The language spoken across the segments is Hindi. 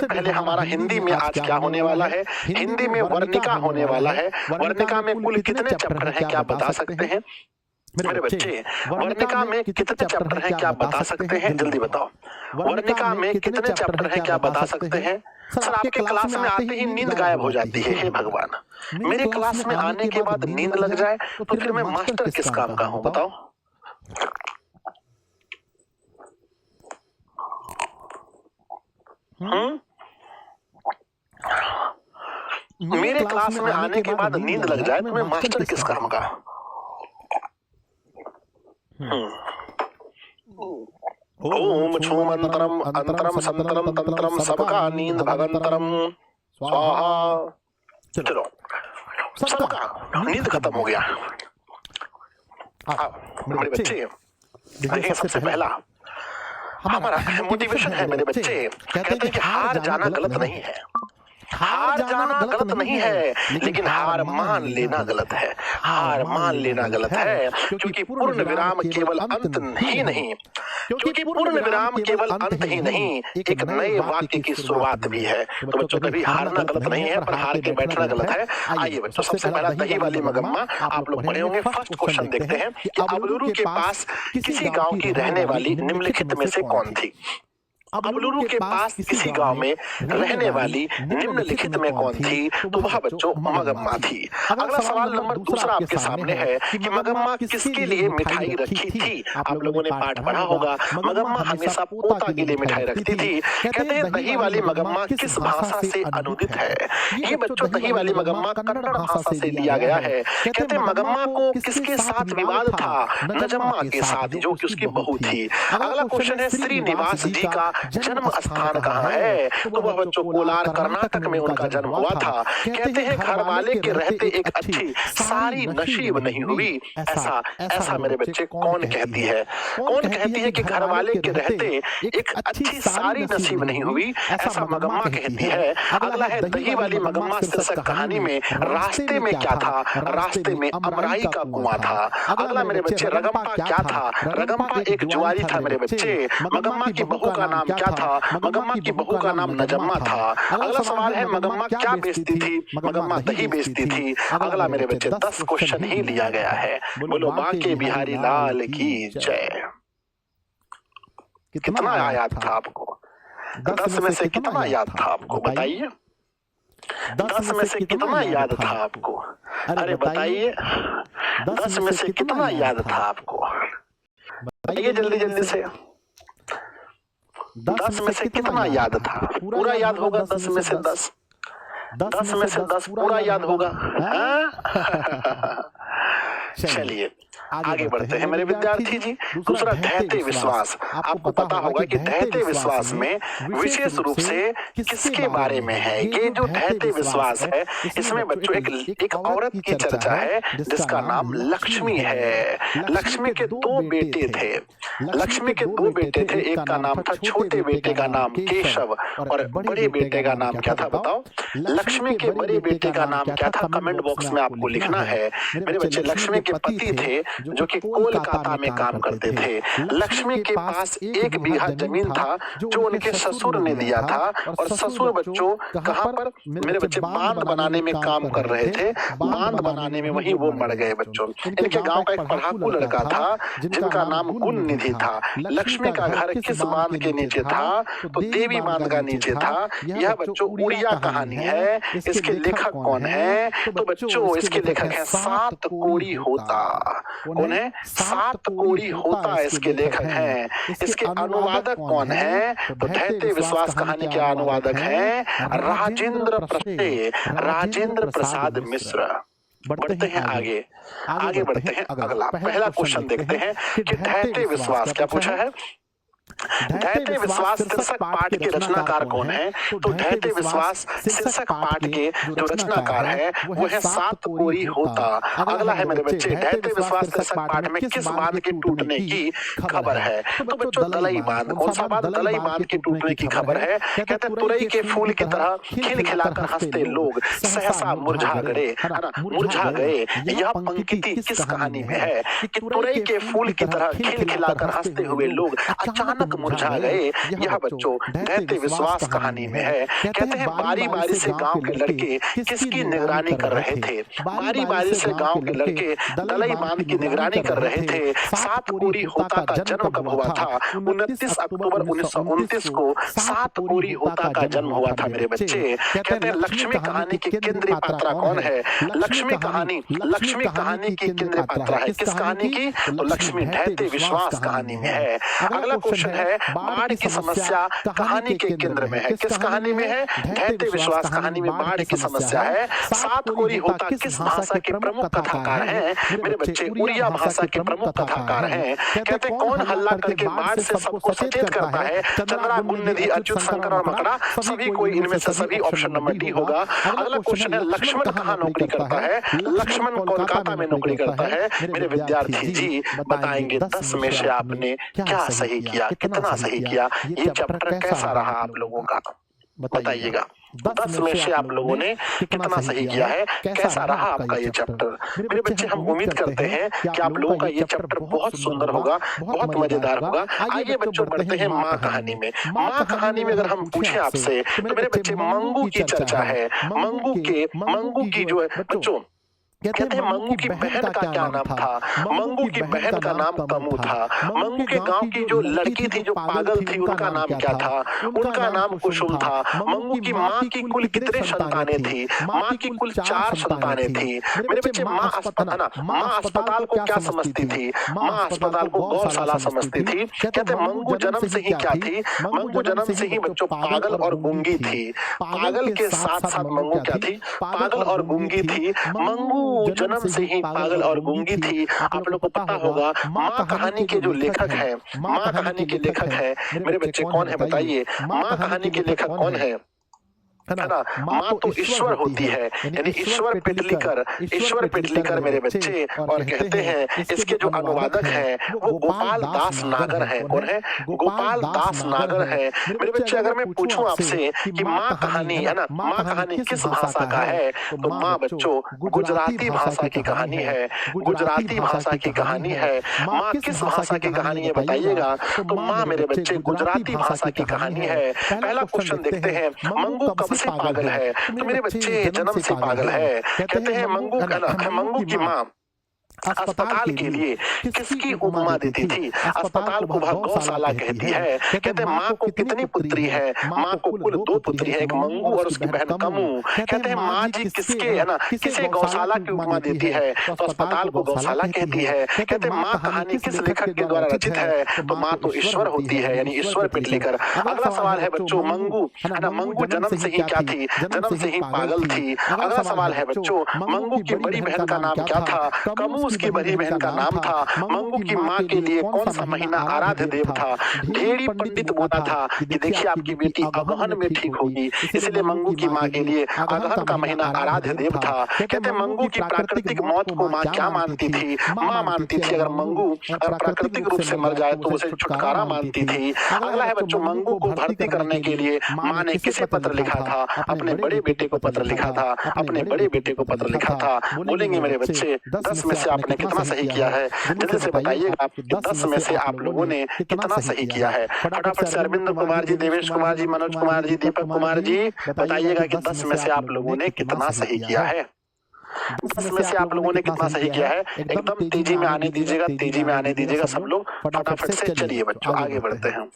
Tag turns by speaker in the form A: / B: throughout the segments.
A: सबसे पहले हमारा हिंदी में आज क्या होने वाला है? हिंदी में वर्णिका होने वाला है। वर्णिका में कुल कितने चैप्टर हैं, क्या बता सकते हैं मेरे बच्चे? वर्णिका में कितने चैप्टर हैं, क्या बता सकते हैं? जल्दी बताओ। वर्णिका में कितने चैप्टर हैं, क्या बता सकते हैं? सर, आपके क्लास में आते ही नींद गायब हो जाती है। हे भगवान, मेरे क्लास में आने के बाद नींद लग जाए तो फिर मैं मास्टर किस काम का हूँ, बताओ? मेरे क्लास में आने के बाद नींद लग जाए तो मैं मास्टर किस काम का? ओम छूमंतरम अंतरम संतरम तंत्रम सबका नींद भगंतरम स्वाहा। चलो, सबका नींद खत्म हो गया। मेरे बच्चे देखिए, सबसे पहला हमारा मोटिवेशन है मेरे बच्चे। कहते हैं कि हार जाना गलत नहीं है, हार जाना गलत नहीं है, लेकिन हार मान लेना गलत है। हार मान लेना गलत है, क्योंकि पूर्ण विराम केवल अंत ही नहीं, क्योंकि पूर्ण विराम केवल अंत ही नहीं, एक नए वाक्य की शुरुआत भी है। तो बच्चों, कभी हारना गलत नहीं है, पर हार के बैठना गलत है। आइए बच्चों, सबसे पहला दही वाली मगम्मा आप लोग पढ़े होंगे। फर्स्ट क्वेश्चन देखते हैं कि अबलूरू के पास किसी गांव की रहने वाली निम्नलिखित में से कौन थी? अबलूरू के पास किसी गांव में रहने वाली निम्नलिखित में कौन थी? तो वह बच्चों मगम्मा थी। अगला सवाल नंबर दूसरा आपके सामने है कि मगम्मा किसके लिए मिठाई रखी थी? आप लोगों ने पाठ पढ़ा होगा, मगम्मा हमेशा पोता के लिए मिठाई रखती थी। कहते हैं दही वाली मगम्मा किस भाषा से अनुदित है? ये बच्चों, दही वाली मगम्मा कन्नड़ भाषा से लिया गया है। कहते हैं मगम्मा को किसके साथ विवाद था? नजम्मा के साथ, जो कि उसकी बहू थी। अगला क्वेश्चन है श्रीनिवास जी का जन्म स्थान कहाँ है? तो वह बच्चों कोलार कर्नाटक में उनका जन्म हुआ था। कहते हैं घर वाले के रहते एक अच्छी सारी नसीब नहीं हुई। ऐसा ऐसा मेरे बच्चे कौन कहती है? कौन कहती है कि घर वाले के रहते एक अच्छी सारी नसीब नहीं हुई? ऐसा मगम्मा कहती है। अगला है दही वाली मगम्मा शीर्षक कहानी में रास्ते में क्या था? रास्ते में अमराई का कुआं था। अगला मेरे बच्चे रगम्पा क्या था? रगम्पा एक जुआरी था मेरे बच्चे। मगम्मा की बहू का नाम क्या था? मगम्मा की बहू का नाम नजम्मा था। अगला सवाल है मगम्मा क्या बेचती थी? मगम्मा दही बेचती थी। अगला मेरे बच्चे 10 क्वेश्चन ही लिया गया है। बोलो बांके बिहारी लाल की जय। कितना याद था आपको? 10 में से कितना याद था आपको, बताइए? 10 में से कितना याद था आपको? अरे बताइए, 10 में से कितना याद था आपको? बताइए जल्दी जल्दी से। 10 में से कितना याद था? पूरा याद होगा 10 में से 10? 10 में से 10 पूरा याद होगा? चलिए आगे बढ़ते हैं मेरे विद्यार्थी जी। दूसरा धैर्य विश्वास। आपको पता होगा कि धैर्य विश्वास में विशेष रूप से किसके बारे में है? ये जो धैर्य विश्वास है, इसमें बच्चों एक औरत की चर्चा है जिसका नाम लक्ष्मी है। लक्ष्मी के 2 बेटे थे। लक्ष्मी के 2 बेटे थे। एक का नाम था, छोटे बेटे का नाम केशव, और बड़े बेटे का नाम क्या था बताओ? लक्ष्मी के बड़े बेटे का नाम क्या था? कमेंट बॉक्स में आपको लिखना है मेरे बच्चे। लक्ष्मी के पति थे जो कि कोलकाता में काम करते थे। लक्ष्मी के पास 1 बीघा जमीन था जो उनके ससुर ने दिया था, और ससुर बच्चों कहां पर मेरे बच्चे बांध बनाने में काम कर रहे थे। बांध बनाने में वहीं वो मर गए बच्चों। इनके गांव का एक पढ़ाकू लड़का था जिनका नाम गुण निधि था। लक्ष्मी का घर किस बांध के नीचे था? तो देवी बांध का नीचे था। यह बच्चों उड़िया कहानी है। इसके लेखक कौन है? तो बच्चों इसके लेखक हैं सात कोड़ी होता। कौन है? सात कोड़ी होता इसके लेखक हैं। इसके अनुवादक कौन है? तो धैर्य विश्वास कहानी के अनुवादक हैं राजेंद्र प्रसाद मिश्र। बढ़ते हैं आगे। आगे बढ़ते हैं। अगला पहला क्वेश्चन देखते हैं कि धैर्य विश्वास क्या पूछा है। धैर्य विश्वास शीर्षक पाठ के रचनाकार कौन है? तो धैर्य विश्वास शीर्षक पाठ के जो रचनाकार है वो है सात कोड़ी होता। अगला है मेरे बच्चे, धैर्य विश्वास शीर्षक पाठ में किस बांध के टूटने की खबर है? तो बच्चों दलई बांध। कौन सा बांध? दलई बांध के टूटने की खबर है। कहते हैं तुरई के फूल की तरह खिलखिलाकर हंसते लोग सहसा मुरझा गए, है ना, मुरझा गए। यह पंक्ति किस कहानी में है कि तुरई के फूल की तरह खिलखिलाकर हंसते हुए लोग अचानक अचानक मुरझा गए, यह बच्चों दैत्य विश्वास कहानी में है। कहते हैं बारी बारी से गांव के लड़के किसकी निगरानी कर रहे थे? बारी बारी से गांव के लड़के दलई बांध की निगरानी कर रहे थे। 7 कोरी होता का जन्म कब हुआ था? 29 अक्टूबर 1929 को 7 कोरी होता का जन्म हुआ था मेरे बच्चे। कहते हैं लक्ष्मी कहानी की केंद्रीय पात्रा कौन है? लक्ष्मी कहानी की केंद्रीय पात्रा है किस कहानी की? तो लक्ष्मी दैत्य विश्वास कहानी में है। अगला क्वेश्चन है बाढ़ की समस्या कहानी के केंद्र में है। किस कहानी में है? दैत्य विश्वास कहानी में बाढ़ की समस्या है। 7 कोरी होता किस भाषा के प्रमुख कथाकार हैं? मेरे बच्चे उड़िया भाषा के प्रमुख कथाकार हैं। कहते हैं कौन हल्ला करके बाढ़ से सबको सचेत करता है? चंद्रा, गुणनिधि, अच्युत, शंकर और मकड़ा, सभी कोई इनमें से सभी ऑप्शन नंबर डी होगा। अगला क्वेश्चन है लक्ष्मण कहाँ नौकरी करता है? लक्ष्मण कोलकाता में नौकरी करता है। मेरे विद्यार्थी जी बताएंगे 10 में से आपने क्या सही किया, कितना सही किया? ये चैप्टर कैसा रहा आप लोगों का बताइएगा। 10 में से आप लोगों ने कितना सही किया है, कैसा रहा आपका ये चैप्टर? मेरे बच्चे हम उम्मीद करते हैं कि आप लोगों का ये चैप्टर बहुत सुंदर होगा, बहुत मजेदार होगा। आइए बच्चों बढ़ते हैं माँ कहानी में। माँ कहानी में अगर हम पूछे आपसे तो मेरे बच्चे मंगू की चर्चा है। मंगू की जो है बच्चों कहते हैं मंगू की बहन का क्या नाम था? मंगू की बहन का नाम कमू था। मंगू के गांव की जो लड़की थी जो पागल थी उनका नाम क्या था? उनका नाम कुसुम था। मंगू की माँ की कुल कितने संतानें थी? माँ की कुल 4 संतानें थी। मेरे बच्चे माँ अस्पताल को क्या समझती थी? माँ अस्पताल को गौशाला समझती थी। कहते हैं मंगू जन्म से ही क्या थी? मंगू जन्म से ही बच्चों पागल और गूंगी थी। पागल के साथ साथ मंगू क्या थी? पागल और गूंगी थी। मंगू जन्म से ही पागल और गूंगी थी। आप लोग को पता होगा माँ कहानी के जो लेखक हैं, माँ कहानी के लेखक हैं मेरे बच्चे कौन है बताइए? माँ कहानी के लेखक कौन है? है ना? माँ तो ईश्वर होती है, यानी ईश्वर पिटलीकर मेरे बच्चे। और कहते हैं इसके जो अनुवादक हैं वो गोपाल दास नागर हैं। कौन है? गोपाल दास नागर हैं। मेरे बच्चे अगर मैं पूछूं आपसे कि माँ कहानी है ना, माँ कहानी किस भाषा का है? तो माँ बच्चों गुजराती भाषा की कहानी है। गुजराती भाषा की कहानी है। माँ किस भाषा की कहानी है बताइएगा? तो माँ मेरे बच्चे गुजराती भाषा की कहानी है। पहला क्वेश्चन देखते हैं, मंगू कब से पागल है? तो मेरे बच्चे जन्म से पागल है। कहते हैं मंगू की माँ अस्पताल के लिए किसकी उपमा देती थी? अस्पताल को वह गौशाला कहती है। कहते हैं माँ को कितनी पुत्री है? माँ को कुल 2 पुत्री है, एक मंगू और उसकी बहन कमू। कहते हैं माँ जी किसके है ना किसे गौशाला की उपमा देती है? तो अस्पताल को गौशाला कहती है। कहते हैं माँ कहानी किस लेखक के द्वारा रचित है? तो माँ तो ईश्वर होती है, यानी ईश्वर पिटलीकर। अगला सवाल है बच्चों मंगू है ना, मंगू जन्म से ही क्या थी? जन्म से ही पागल थी। अगला सवाल है बच्चों मंगू की बड़ी बहन का नाम क्या था? कमू उसकी बड़ी बहन का नाम था। मंगू की माँ के लिए कौन सा महीना आराध्य देव था? ढेरी पंडित बोला था कि देखिए आपकी बेटी अगहन में ठीक होगी, इसलिए मंगू की माँ के लिए अगहन का महीना आराध्य देव था। कहते मंगू की प्राकृतिक मौत को माँ क्या मानती थी? माँ मानती थी अगर मंगू अगर प्राकृतिक रूप से मर जाए तो उसे छुटकारा मानती थी। अगला है बच्चों मंगू को भर्ती करने के लिए माँ ने किसे पत्र लिखा था? अपने बड़े बेटे को पत्र लिखा था। अपने बड़े बेटे को पत्र लिखा था। बोलेंगे मेरे बच्चे 10 में से आपने कितना सही किया है? जल्दी से बताइएगा आप 10 में से आप लोगों ने कितना सही किया है? फटाफट से अरविंद कुमार जी, देवेश कुमार जी, मनोज कुमार जी, दीपक कुमार जी बताइएगा कि 10 में से आप लोगों ने कितना सही किया है? 10 में से आप लोगों ने कितना सही किया है? एकदम तेजी में आने दीजिएगा, तेजी में आने दीजिएगा सब लोग फटाफट से। चलिए बच्चों आगे बढ़ते हैं,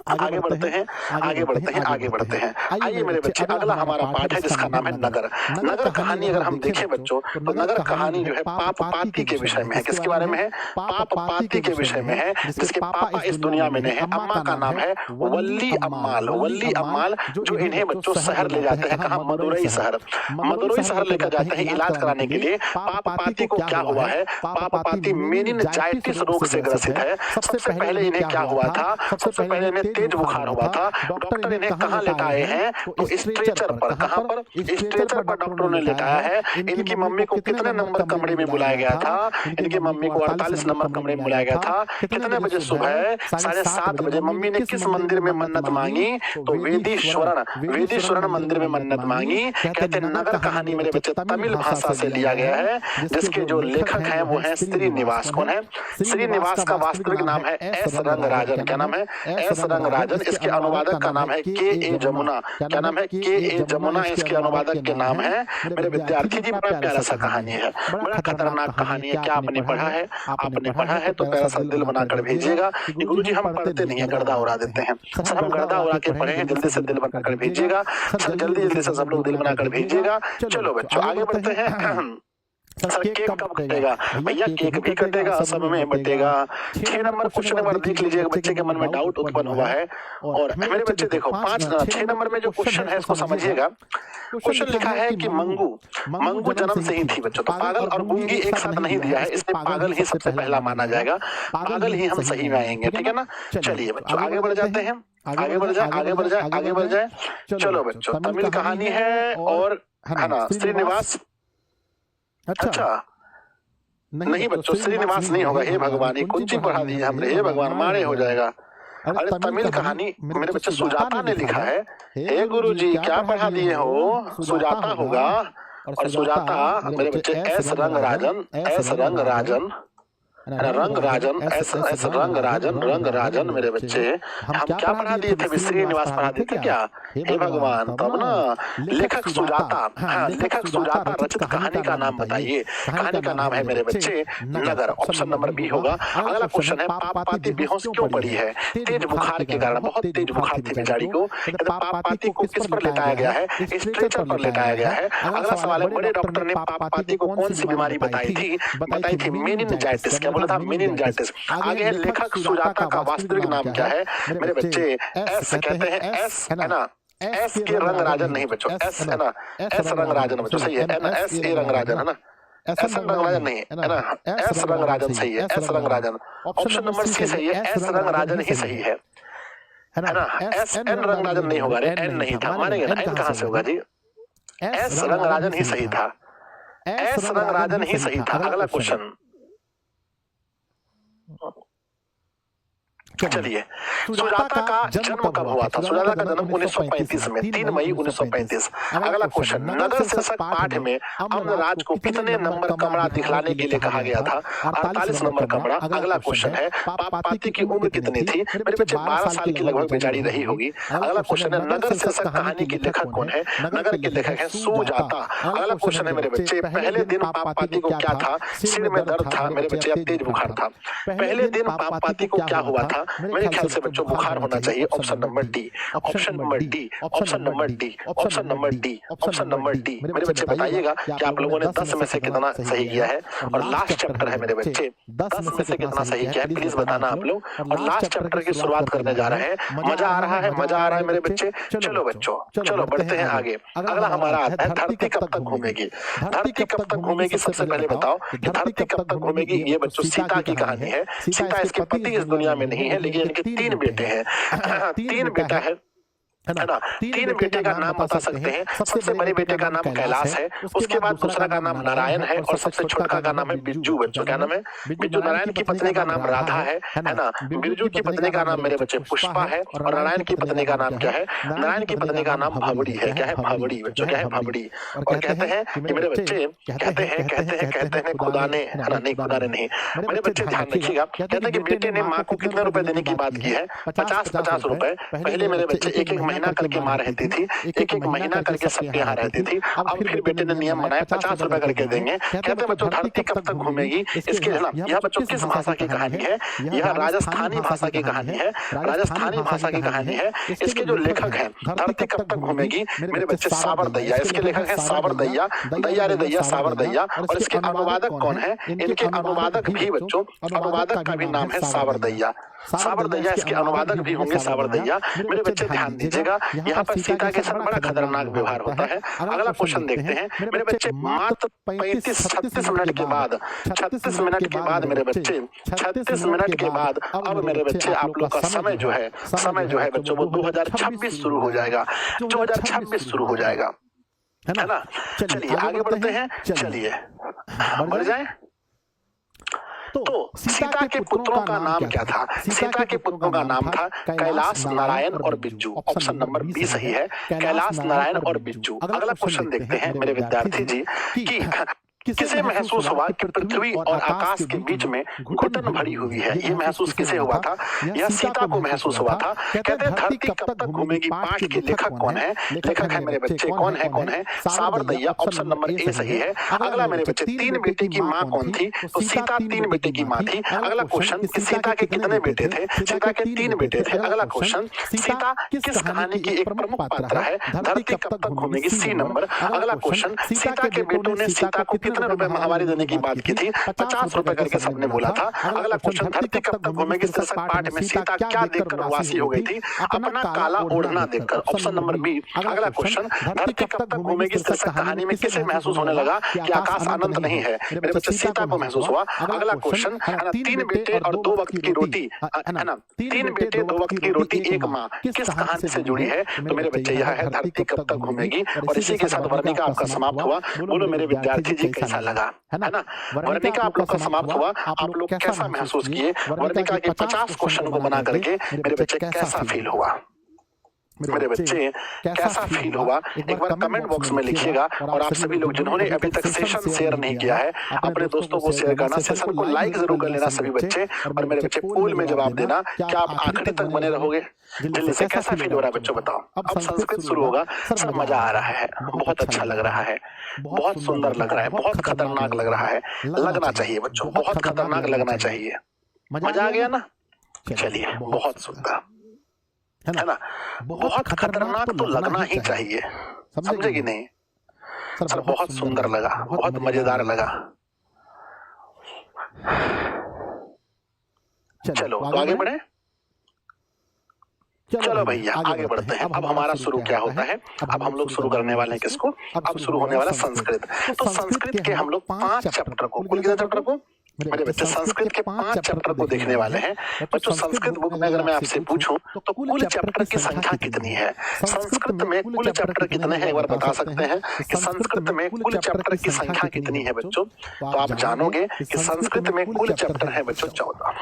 A: आगे बढ़ते हैं, आगे बढ़ते हैं, आगे बढ़ते हैं। आइए मेरे बच्चे अगला हमारा पाठ है जिसका नाम है नगर। नगर कहानी अगर हम देखें बच्चों तो नगर कहानी जो है पाप पाती के विषय में है। किसके बारे में है? पाप पाती के विषय में है, जिसके पापा इस दुनिया में नहीं है। अम्मा का नाम है वल्ली अम्माल। वल्ली अम्माल जो इन्हें बच्चों शहर ले जाते हैं। कहाँ? मदुरई शहर। मदुरई शहर लेकर जाते हैं इलाज कराने के लिए। पाप पाती को क्या हुआ है? पाप पाती मेनिनजाइटिस रोग से ग्रसित है। सबसे पहले इन्हें क्या हुआ था? सबसे पहले इन्हें तेज बुखार हुआ था। डॉक्टर इन्हें कहाँ लेटाए हैं? तो स्ट्रेचर पर। कहाँ पर? स्ट्रेचर पर डॉक्टरों ने लेटाया है। इनकी मम्मी को कितने नंबर कमरे में बुलाया गया था? इनकी मम्मी को 48 नंबर कमरे में बुलाया गया था। कितने बजे? सुबह 7:30 बजे। मम्मी ने किस मंदिर में मन्नत मांगी? तो वेदीश्वरण मंदिर में मन्नत मांगी। कहते नगर कहानी मेरे बच्चे तमिल भाषा से लिया गया है, जिसके जो लेखक हैं वो हैं श्रीनिवास। कौन है? श्रीनिवास का वास्तविक नाम है एस रंगराजन। क्या नाम है? एस रंगराजन। इसके अनुवादक का नाम है के ए जमुना। क्या नाम है? के ए जमुना इसके अनुवादक के नाम है। मेरे विद्यार्थी जी, बड़ा प्यारा सा कहानी है, बड़ा खतरनाक कहानी है। क्या आपने पढ़ा है? आपने पढ़ा है तो प्यारा सा दिल बनाकर भेजिएगा। गुरु जी हम पढ़ते नहीं है, गर्दा उड़ा देते हैं सर, हम गर्दा उड़ा के पढ़े हैं। जल्दी से दिल बनाकर भेजिएगा सर, जल्दी से सब लोग दिल बनाकर भेजिएगा। चलो बच्चों आगे बढ़ते हैं। सर केक कब कटेगा? भैया केक भी कटेगा, सब में बटेगा। 6 नंबर क्वेश्चन नंबर देख लीजिएगा, बच्चे के मन में डाउट उत्पन्न हुआ है। और मेरे बच्चे देखो 6 नंबर में जो क्वेश्चन है इसको समझिएगा। क्वेश्चन लिखा है कि मंगू जन्म से ही थी बच्चों। तो पागल और गूंगी एक साथ नहीं दिया है, इसमें पागल ही सबसे पहला माना जाएगा। पागल ही हम सही में आएंगे, ठीक है ना। चलिए बच्चों आगे बढ़ जाते हैं। आगे बढ़ जाए। चलो बच्चों तमिल कहानी है और है ना श्रीनिवास। अच्छा नहीं बच्चों श्रीनिवास नहीं होगा। हे भगवान ये कुंची पढ़ा दी हमने, हे भगवान मारे हो जाएगा। अरे तमिल कहानी मेरे बच्चे सुजाता ने लिखा है। हे गुरुजी क्या पढ़ा दिए हो? सुजाता होगा। और सुजाता मेरे बच्चे एस रंगराजन रंगराजन मेरे बच्चे हम क्या पढ़ा दिए थे? श्रीनिवास पढ़ा दिए थे क्या? हे भगवान तब ना लेखक सुजाता। लेखक सुजाता रचित कहानी का नाम बताइए। कहानी का नाम है मेरे बच्चे नगर। ऑप्शन नंबर बी होगा। अगला क्वेश्चन है पाप-पाती बेहोश क्यों पड़ी है? तेज बुखार के कारण, बहुत तेज बुखार थी बेचारी को। पाप-पाती को किस पर लेटाया गया है? स्ट्रेचर पर लेटाया गया है। अगला सवाल है बड़े डॉक्टर ने पाप-पाती को कौन सी बीमारी बताई थी? मेनिनजाइटिस। क्या बोला था? मेनिनजाइटिस। आगे है लेखक सुजाता का वास्तविक नाम क्या है? मेरे बच्चे एस कहते हैं, एस है ना। एस के रंगराजन नहीं बच्चों, एस है ना। एस रंगराजन बच्चों सही है ना। एस ए रंगराजन है ना। एस रंगराजन नहीं है ना। एस रंगराजन सही है। S Rangarajan. Option number C सही है। एस रंगराजन ही सही है ना। एस एन रंगराजन नहीं होगा। एन नहीं था, मानेंगे ना। एन कहां से होगा जी? एस रंगराजन ही सही था। एस रंगराजन ही सही था। अगला क्वेश्चन चलिए सुजाता का जन्म कब हुआ था? सुजाता का जन्म 1935 में, 3 मई 1935। अगला क्वेश्चन नगर शीर्षक पाठ में अमरराज को कितने नंबर कमरा दिखलाने के लिए कहा गया था? 48 नंबर कमरा। अगला क्वेश्चन है पाप-पाती की उम्र कितनी थी? मेरे बच्चे 12 साल की लगभग बेचारी रही होगी। अगला क्वेश्चन है नगर शीर्षक कहानी के लेखक कौन है? नगर के लेखक है सुजाता। अगला क्वेश्चन है मेरे बच्चे पहले दिन पाप-पाती को क्या था? सिर में दर्द था मेरे बच्चे, अब तेज बुखार था। पहले दिन पाप-पाती को क्या हुआ था? मेरे ख्याल से बच्चों बुखार होना चाहिए। Option number D. Option number D. Option number D. Option number D. Option number D. मेरे बच्चे बताइएगा कि आप लोगों ने 10 में से कितना सही किया है। और लास्ट चैप्टर है मेरे बच्चे, 10 में से कितना सही किया है प्लीज बताना आप लोग। और लास्ट चैप्टर की शुरुआत करने जा रहे हैं। मजा आ रहा है, मजा आ रहा है मेरे बच्चे। चलो बच्चों चलो बढ़ते हैं आगे। अगला हमारा आता है धरती कब तक घूमेगी। धरती कब तक घूमेगी? सबसे पहले बताओ कि धरती कब तक घूमेगी। ये बच्चों सीता की कहानी है। सीता इसके पति इस दुनिया में नहीं है, लेकिन इनके 3 बेटे हैं। 3 बेटा है ना। 3 बेटे का नाम बता सकते हैं। सबसे बड़े बेटे का नाम कैलाश है, उसके बाद दूसरा का नाम नारायण है और सबसे छोटा का नाम है बिरजू। बच्चों क्या नाम है? बिरजू। नारायण की पत्नी का नाम राधा है ना। बिरजू की पत्नी का नाम मेरे बच्चे पुष्पा है। और नारायण की पत्नी का नाम क्या है? नारायण की पत्नी का नाम भावड़ी है। क्या है? भावड़ी बच्चों, क्या है? भावड़ी। और कहते हैं कि मेरे बच्चे कहते हैं खुदा ने, है ना, नहीं खुदा ने नहीं। मेरे बच्चे ध्यान रखिएगा, कहते हैं कि बेटे ने माँ को कितने रुपए देने की बात की है? 50 रुपए। पहले मेरे बच्चे एक महीना करके माँ रहती थी, एक महीना करके सबके यहाँ रहती थी। अब फिर बेटे ने नियम बनाया 50 रुपए करके देंगे। कहते हैं बच्चों धरती कब तक घूमेगी? इसके है ना, यह बच्चों किस भाषा की कहानी है? यह राजस्थानी भाषा की कहानी है। राजस्थानी भाषा की कहानी है। इसके जो लेखक हैं धरती कब तक घूमेगी मेरे बच्चे सावर दैया। इसके लेखक हैं सावर दैया। दैया रे दैया सावर दैया। और इसके अनुवादक कौन है? इनके अनुवादक भी बच्चों, अनुवादक का भी नाम है सावर दैया। सावरदैया इसके अनुवादक भी होंगे सावरदैया। मेरे बच्चे ध्यान दीजिएगा, यहाँ पर सीता के साथ बड़ा खतरनाक व्यवहार होता है। अगला क्वेश्चन देखते हैं मेरे बच्चे। मात्र 36 मिनट के बाद, 36 मिनट के बाद मेरे बच्चे, 36 मिनट के बाद अब मेरे बच्चे आप लोग का समय जो है बच्चों वो 2026 शुरू हो जाएगा, 2026 शुरू हो जाएगा, है ना। चलिए आगे बढ़ते हैं, चलिए बढ़ जाए। तो सीता के पुत्रों का नाम क्या था? सीता के पुत्रों का नाम था कैलाश, नारायण और बिज्जू। ऑप्शन नंबर बी सही है, कैलाश, नारायण और बिज्जू। अगला क्वेश्चन देखते हैं मेरे विद्यार्थी जी कि किसे महसूस हुआ कि पृथ्वी और आकाश के बीच में घुटन भरी हुई है? ये महसूस किसे हुआ था? यह सीता को महसूस हुआ था। कहते हैं धरती कब तक घूमेगी पाठ के लेखक कौन है? लेखक है मेरे बच्चे कौन है? सावरदैया। ऑप्शन नंबर ए सही है। अगला मेरे बच्चे, 3 बेटे की माँ कौन थी? तो सीता 3 बेटे की माँ थी। अगला क्वेश्चन, सीता के कितने बेटे थे? सीता के 3 बेटे थे। अगला क्वेश्चन, सीता किस कहानी की एक प्रमुख पात्र है? धरती कब तक घूमेगी, सी नंबर। अगला क्वेश्चन, सीता के बेटों ने सीता को कितने रुपए महामारी देने की बात की थी? 50 रुपए करके सबने बोला था। अगला क्वेश्चन, धरती कब तक घूमेगी शीर्षक पाठ में सीता क्या देखकर उदासी हो गई थी? अपना काला ओढ़ना देखकर। Option number B. अगला क्वेश्चन, धरती कब तक घूमेगी शीर्षक कहानी में किसे महसूस होने लगा कि आकाश अनंत नहीं है? मेरे बच्चे सीता को महसूस हुआ। अगला क्वेश्चन, 3 बेटे और 2 वक्त की रोटी, है ना, 3 बेटे 2 वक्त की रोटी एक माँ किस कहानी से जुड़ी है? तो मेरे बच्चे यह है धरती कब तक घूमेगी। और इसी के साथ वर्णिका आपका समाप्त हुआ। बोलो मेरे विद्यार्थी जी कैसा लगा, है ना। वर्णिका आप लोग का समाप्त हुआ, आप लोग कैसा महसूस किए? वर्णिका के 50 क्वेश्चन को बना करके मेरे बच्चे कैसा फील हुआ? मेरे बच्चे कैसा फील हुआ एक बार कमेंट बॉक्स में लिखिएगा। और आप सभी लोग जिन्होंने अभी तक सेशन शेयर नहीं किया है अपने दोस्तों को शेयर करना, सेशन को लाइक जरूर कर लेना सभी बच्चे। और मेरे बच्चे पोल में जवाब देना, क्या आप आखिरी तक बने रहोगे? जल्दी से कैसा फील हो रहा है बच्चों बताओ? अब संस्कृत शुरू होगा, सब मजा आ रहा है, बहुत अच्छा लग रहा है, बहुत सुंदर लग रहा है, बहुत खतरनाक लग रहा है। लगना चाहिए बच्चों, बहुत खतरनाक लगना चाहिए। मजा आ गया ना? चलिए बहुत सुंदर, है ना। बहुत खतरनाक तो लगना ही चाहिए, समझे कि नहीं? सर बहुत सुंदर लगा, बहुत मजेदार लगा। चलो तो आगे बढ़े। चलो भैया आगे बढ़ते हैं। अब हमारा शुरू क्या होता है? अब हम लोग शुरू करने वाले हैं किसको? अब शुरू होने वाला संस्कृत। तो संस्कृत के हम लोग 5 चैप्टर को, कुल कितने चैप्टर को मेरे बच्चे? संस्कृत के 5 चैप्टर को देखने वाले हैं बच्चों। संस्कृत बुक में अगर मैं आपसे पूछूं तो कुल चैप्टर की संख्या कितनी है? संस्कृत में कुल चैप्टर कितने हैं एक बार बता सकते हैं कि संस्कृत में कुल चैप्टर की संख्या कितनी है बच्चों? तो आप जानोगे कि संस्कृत में कुल चैप्टर है बच्चों 14,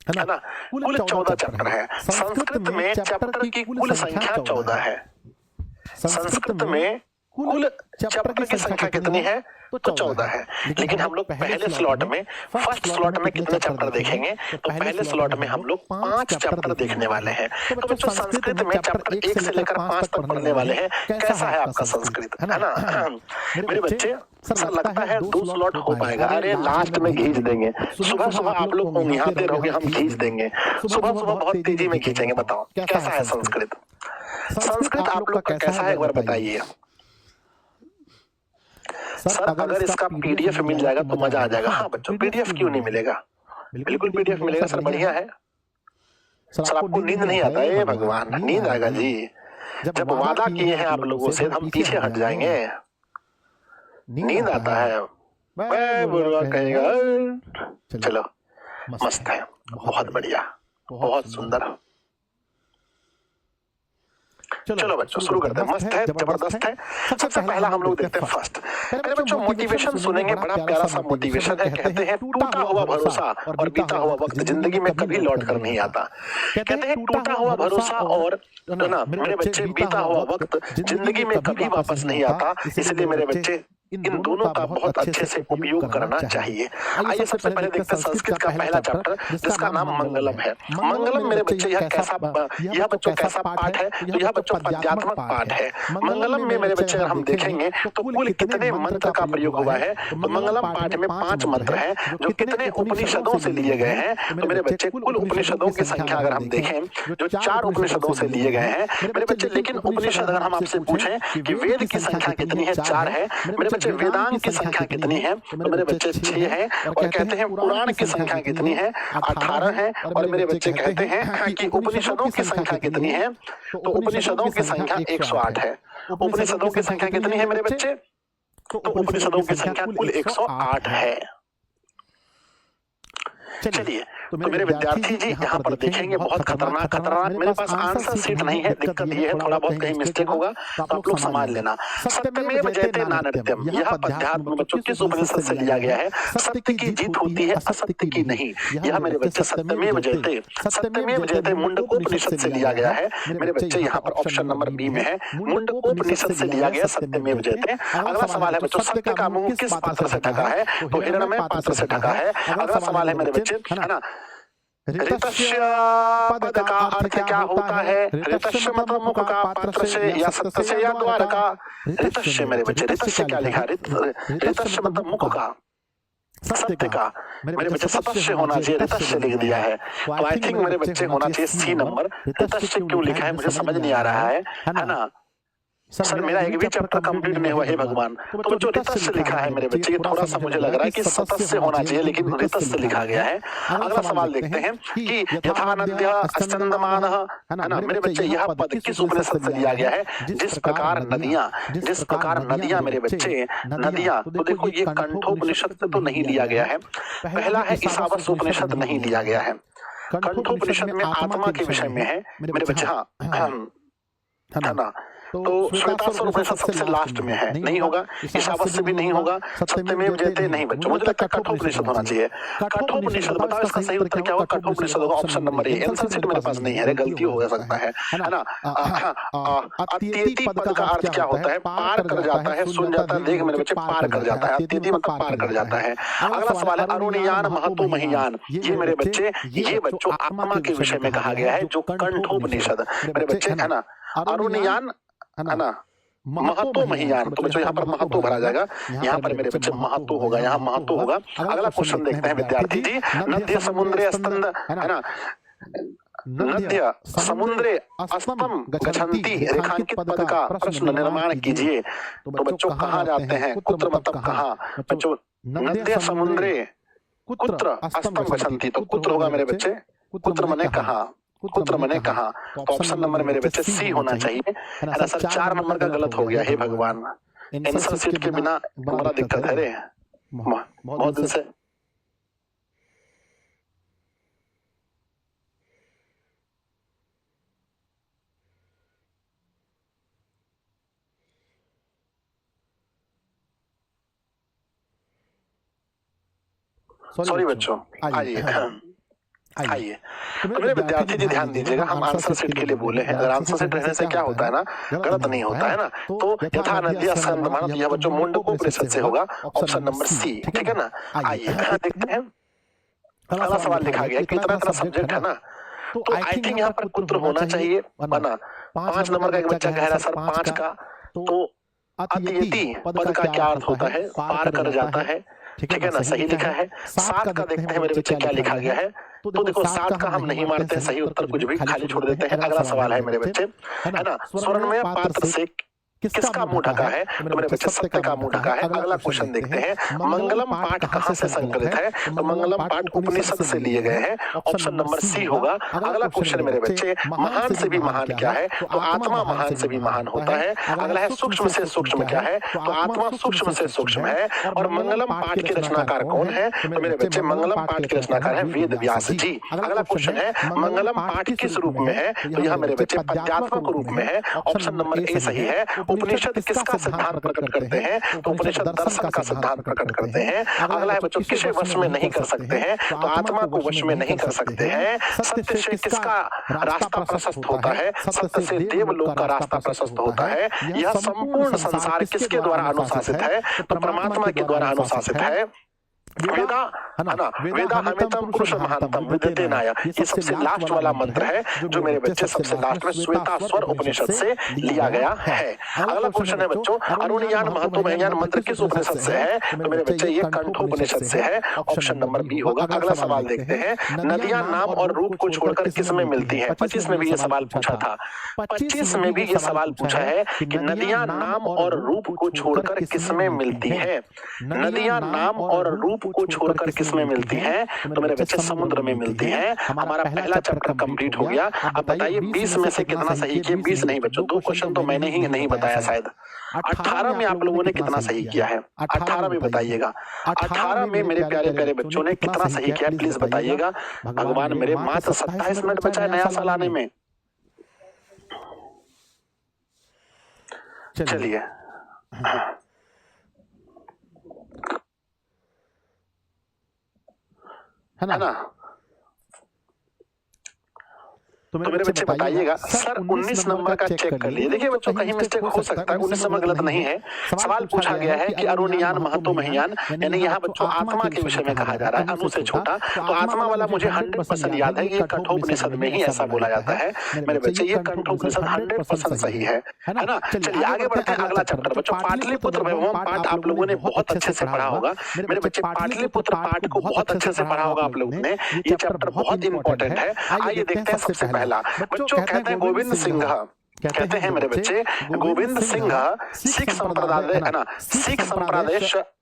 A: है ना। कुल 14 चैप्टर है संस्कृत में। चैप्टर की कुल संख्या 14 है। संस्कृत में कुल चैप्टर की संख्या कितनी है? तो 14 है। लेकिन हम लोग पहले स्लॉट में, फर्स्ट स्लॉट में कितने चैप्टर देखेंगे? तो पहले स्लॉट में हम लोग 5 चैप्टर देखने वाले हैं। तो बच्चों संस्कृत में चैप्टर 1 से लेकर 5 तक पढ़ने वाले हैं। कैसा है आपका संस्कृत, है ना? मेरे बच्चे सर लगता है 2 स्लॉट हो पाएगा। अरे लास्ट में खींच देंगे। सुबह सुबह आप लोग होंगे रहोगे, हम खींच देंगे। सुबह सुबह बहुत तेजी में खींचेंगे। बताओ कैसा है संस्कृत? संस्कृत आप लोग का कैसा है एक बार बताइए। सर अगर इसका पीडीएफ मिल जाएगा तो मजा आ जाएगा। हाँ बच्चों पीडीएफ क्यों नहीं मिलेगा? बिल्कुल पीडीएफ मिलेगा सर, बढ़िया है। सर आपको नींद नहीं आता है? भगवान नींद आएगा जी। जब वादा किए हैं आप लोगों से हम पीछे हट जाएंगे। नींद आता है मैं बुरा कहेगा। चलो मस्त है, बहुत बढ़िया, बहुत सुंदर। चलो बच्चों शुरू करते हैं। मस्त है, जबरदस्त है। सबसे पहला हम लोग देखते हैं फर्स्ट। पहले बच्चों मोटिवेशन सुनेंगे, बड़ा प्यारा सा मोटिवेशन है। कहते हैं टूटा हुआ भरोसा और बीता हुआ वक्त जिंदगी में कभी लौट कर नहीं आता। कहते हैं टूटा हुआ भरोसा और ना मेरे बच्चे बीता हुआ वक्त जिंदगी में कभी वापस नहीं आता। इसलिए मेरे बच्चे इन दोनों का बहुत अच्छे से उपयोग करना चाहिए। आइए सबसे पहले देखते हैं संस्कृत का पहला चैप्टर जिसका नाम मंगलम है। मंगलम मेरे बच्चे यह बच्चों कैसा पाठ है? तो यह बच्चों पद्यात्मक पाठ है। मंगलम में मेरे बच्चे अगर हम देखेंगे तो कुल कितने मंत्र का प्रयोग हुआ है? तो मंगलम पाठ में 5 मंत्र हैं जो कितने उपनिषदों से लिए गए हैं? तो मेरे बच्चे कुल उपनिषदों की संख्या अगर हम देखें जो 4 उपनिषदों से लिए गए हैं मेरे बच्चे। लेकिन उपनिषद अगर हम आपसे पूछें कि वेद की संख्या कितनी है? 4 है। मेरे बच्चे वेदांग की संख्या कितनी है? तो मेरे बच्चे 6 हैं। और कहते हैं पुराण की संख्या कितनी है? 18 है। और मेरे बच्चे कहते हैं कि उपनिषदों की संख्या कितनी है? तो उपनिषदों की संख्या 108 है। उपनिषदों की संख्या कितनी है मेरे बच्चे? तो उपनिषदों की संख्या कुल 108 है। चलिए, तो मेरे विद्यार्थी जी यहाँ पर देखेंगे बहुत खतरनाक मेरे पास आंसर शीट नहीं है। दिक्कत ये है, थोड़ा बहुत कहीं मिस्टेक होगा तो आप लोग संभाल लेना। सत्यमेव जयते नानृत्यम, यह पद्यात्म बच्चों किस उपनिषद से लिया गया है? सत्य की जीत होती है, असत्य की नहीं। यह मेरे बच्चे सत्यमेव जयते मुंडकोपनिषद से लिया गया है। मेरे बच्चे यहाँ पर ऑप्शन नंबर बी में है, मुंडकोपनिषद से लिया गया सत्यमेव जयते। अगला सवाल है बच्चों, सत्य का मुंह किस पात्र से ढका है? तो हिरण्मय पात्र से ढका है। अगला सवाल है मेरे बच्चे, है ना, ऋतस्य पद का अर्थ क्या होता है? ऋतस्य मतलब मुख का, पात्र से या सत्य से या द्वार का। ऋतस्य मेरे बच्चे, ऋतस्य क्या लिखा? ऋतस्य मतलब मुख का, सत्य का। मेरे बच्चे सत्य होना चाहिए, ऋतस्य लिख दिया है। तो आई थिंक मेरे बच्चे होना चाहिए सी नंबर। ऋतस्य क्यों लिखा है मुझे समझ नहीं आ रहा है ना। सर मेरा एक भी चैप्टर कंप्लीट नहीं हुआ, हे भगवान। तो जो ऋतस्य लिखा है मेरे बच्चे, थोड़ा सा मुझे लग रहा है कि सतस्य होना चाहिए, लेकिन ऋतस्य लिखा गया है। अगला सवाल देखते हैं कि यथा नद्यः अस्यन्दमानः, है ना मेरे बच्चे, यह पद किस उपनिषद से लिया गया है? जिस प्रकार नदियां मेरे बच्चे, नदियां, तो देखो ये कंठोपनिषद से तो नहीं लिया गया है। पहला है ईशावास्य उपनिषद नहीं लिया गया है। कंठोपनिषद में आत्मा के विषय में है मेरे बच्चे, हाँ है ना। तो श्वेतासुर उपनिषद सबसे लास्ट में है, नहीं होगा। ईशावास्य भी नहीं होगा। सत्यमेव जयते नहीं बच्चों, मुझे लगता है कठोपनिषद होना चाहिए। कठोपनिषद, बताओ इसका सही उत्तर क्या होगा? कठोपनिषद होगा option number A. Answer sheet मेरे पास नहीं है, अरे गलती हो सकता है ना। अत्येति पद का अर्थ क्या होता है? पार कर जाता है, सुन जाता है। देख मेरे बच्चे, पार कर जाता है। अत्येति मतलब पार कर जाता है। अगला सवाल है अरुणयान महतो महियान। ये मेरे बच्चे, ये बच्चों आत्मा के विषय में कहा गया है, जो कंठोपनिषद मेरे बच्चे, है ना। अरुणयान, है ना, महतो महियान। तो बच्चों यहाँ पर महतो भरा जाएगा, यहाँ पर मेरे बच्चे महतो होगा, यहाँ महतो होगा। अगला क्वेश्चन देखते हैं विद्यार्थी जी। नद्य समुद्रे स्तंद, है ना, नद्य समुद्रे अस्तम गच्छन्ति, रेखांकित पद का प्रश्न निर्माण कीजिए। तो बच्चों कहाँ जाते हैं? कुत्र मतलब कहाँ? बच्चों नद्य समुद्रे कुत्र अस्तम गच्छन्ति, तो कुत्र होगा मेरे बच्चे, कुत्र मने कहाँ, कुत्र मने कहाँ। तो ऑप्शन नंबर मेरे बच्चे सी होना चाहिए, है ना। सर 4 नंबर का गलत हो गया, हे भगवान। आंसर शीट के बिना बड़ा दिक्कत है रे, बहुत दिन से। सॉरी बच्चों, आइए। तो मेरे विद्यार्थी जी ध्यान दीजिएगा, हम आंसर शीट के लिए बोले हैं। अगर आंसर शीट रहने से क्या होता है ना, गलत नहीं होता है ना। तो यथा नद्यः स्कंदमानः, यह बच्चों मुंडकोपनिषद से होगा, ऑप्शन नंबर सी, ठीक है ना। आइए देखते हैं। अगला सवाल लिखा गया, कितना तरह सब्जेक्ट है ना। तो आई थिंक यहाँ पर कुत्र होना चाहिए, वरना 5 नंबर का एक बच्चा कह रहा सर 5 का। तो अत्येति पद का क्या अर्थ होता है? पार कर जाता है, ठीक है ना, सही लिखा है। 7 का देखते हैं मेरे बच्चे क्या लिखा गया है। तो देखो 7 का हम नहीं मारते, सही उत्तर कुछ भी खाली छोड़ देते हैं। अगला सवाल है मेरे बच्चे, है ना, स्वर्णमय पात्र से किसका मुंह ढका है? तो मेरे बच्चे सत्य का मुंह ढका है। अगला क्वेश्चन देखते हैं, मंगलम पाठ कहाँ से संकलित है? तो मंगलम पाठ उपनिषद से लिए गए हैं, ऑप्शन नंबर सी होगा। अगला क्वेश्चन मेरे बच्चे, महान से भी महान क्या है? तो आत्मा महान से भी महान होता है। अगला है सूक्ष्म से सूक्ष्म क्या है? तो आत्मा सूक्ष्म से सूक्ष्म है। और मंगलम पाठ के रचनाकार कौन है? तो मेरे बच्चे मंगलम पाठ के रचनाकार है वेद व्यास जी। अगला क्वेश्चन है, मंगलम पाठ किस रूप में है? तो यह मेरे बच्चे पद्यात्मक रूप में है, ऑप्शन नंबर ए सही है। उपनिषद किसका सिद्धांत प्रकट करते हैं? तो उपनिषद दर्शन का सिद्धांत प्रकट करते हैं। अगला है बच्चों, किसे वश में नहीं कर सकते हैं? तो आत्मा को वश में नहीं कर सकते हैं। सत्य से किसका रास्ता प्रशस्त होता है? सत्य से देवलोक का रास्ता प्रशस्त होता है। यह संपूर्ण संसार किसके द्वारा अनुशासित है? तो परमात्मा के द्वारा अनुशासित है। है ना, वेदा हमेतम पुरुष महानतम विद्यतेनाय, ये सबसे लास्ट वाला मंत्र है जो मेरे बच्चे सबसे लास्ट में श्वेतास्वर उपनिषद से लिया गया है। अगला क्वेश्चन है बच्चों, अरुणियान महतो महयान मंत्र किस उपनिषद से है? तो मेरे बच्चे ये कंठोपनिषद से है, ऑप्शन नंबर बी होगा। अगला सवाल देखते हैं, नदियां नाम और रूप को छोड़कर किस में मिलती हैं? 25 में भी ये सवाल पूछा था, 25 में भी ये सवाल पूछा है कि नदियां नाम और रूप को छोड़कर किस में मिलती है? नदियां नाम और रूप को छोड़कर किस में मिलती हैं? तो मेरे बच्चे समुद्र में मिलती हैं। हमारा पहला चैप्टर कंप्लीट हो गया। अब बताइए 20 में से कितना सही किया? 20 नहीं बच्चों, 2 क्वेश्चन तो मैंने ही नहीं बताया शायद। 18 में आप लोगों ने कितना सही किया है? 18 में बताइएगा। 18 में मेरे प्यारे प्यारे बच्चों ने कितना सही किया है प्लीज बताइएगा। भगवान मेरे, मात्र 27 मिनट बचा है नया साल आने में। चलिए है ना, तो मेरे बच्चे बताइएगा। सर 19 नंबर का चेक कर लिए। देखिए बच्चों कहीं मिस्टेक हो सकता है, 19 नंबर गलत नहीं है। सवाल पूछा गया है कि अरुणियान महतो महियान, यानी यहाँ बच्चों आत्मा के विषय में कहा जा रहा है, अनु से छोटा। तो आत्मा वाला मुझे 100% याद है, ये कंठोपनिषद में ही ऐसा बोला जाता है। मेरे बच्चे ये कंठोपनिषद 100% सही है ना। चलिए आगे बढ़ते हैं, अगला चैप्टर बच्चों पाटलिपुत्र वैभवम पाठ आप लोगों ने बहुत अच्छे से पढ़ा होगा। मेरे बच्चे पाटलिपुत्र पाठ को बहुत अच्छे से पढ़ा होगा आप लोगों ने। ये चैप्टर बहुत इंपॉर्टेंट है। आइए देखते हैं सबसे पहला बच्चों कहते हैं गोविंद सिंह, कहते हैं मेरे बच्चे गोविंद सिंह सिख संप्रदाय है ना, सिख संप्रदाय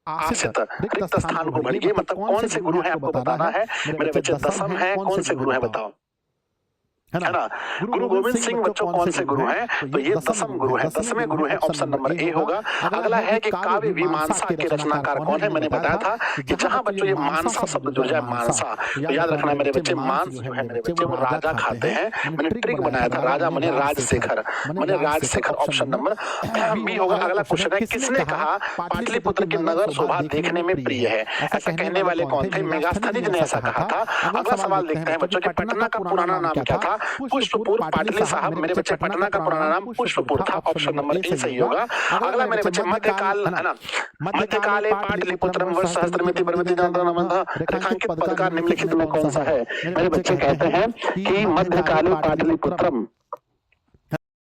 A: आश्रित रिक्त स्थान को भरिए। मतलब कौन से गुरु हैं आपको बताना है मेरे बच्चे। दसम है, कौन से गुरु हैं बताओ, है ना। गुरु गोविंद सिंह बच्चों कौन से गुरु हैं? तो ये दसम गुरु है, 10वें गुरु है, ऑप्शन नंबर ए होगा। अगला है कि काव्य मीमांसा के रचनाकार कौन है? मैंने बताया था कि जहां बच्चों ये मानसा शब्द जुड़ जाए, मानसा, तो याद रखना मेरे बच्चे, मांस जो है मेरे बच्चे वो राजा खाते हैं। मैंने ट्रिक बनाया था, राजा मने राजशेखर, मने राजशेखर, ऑप्शन नंबर बी होगा। अगला क्वेश्चन है, किसने कहा पाटलिपुत्र की नगर शोभा देखने में प्रिय है? ऐसा कहने वाले कौन थे? मेगास्थनीज ने ऐसा कहा था। अगला सवाल देखते हैं बच्चों कि पटना का पुराना नाम क्या था? पुष्पपुर। पाटली साहब मेरे बच्चे पटना का पुराना नाम पुष्पपुर था, ऑप्शन नंबर ए सही होगा। अगला मेरे बच्चे मध्यकाल है ना, मध्यकाले पाटलिपुत्रम वर्ष सहस्त्रमिति परिमिति रेखांकित पदकार निम्नलिखित में कौन सा है? मेरे बच्चे कहते हैं कि मध्यकाले पाटलिपुत्रम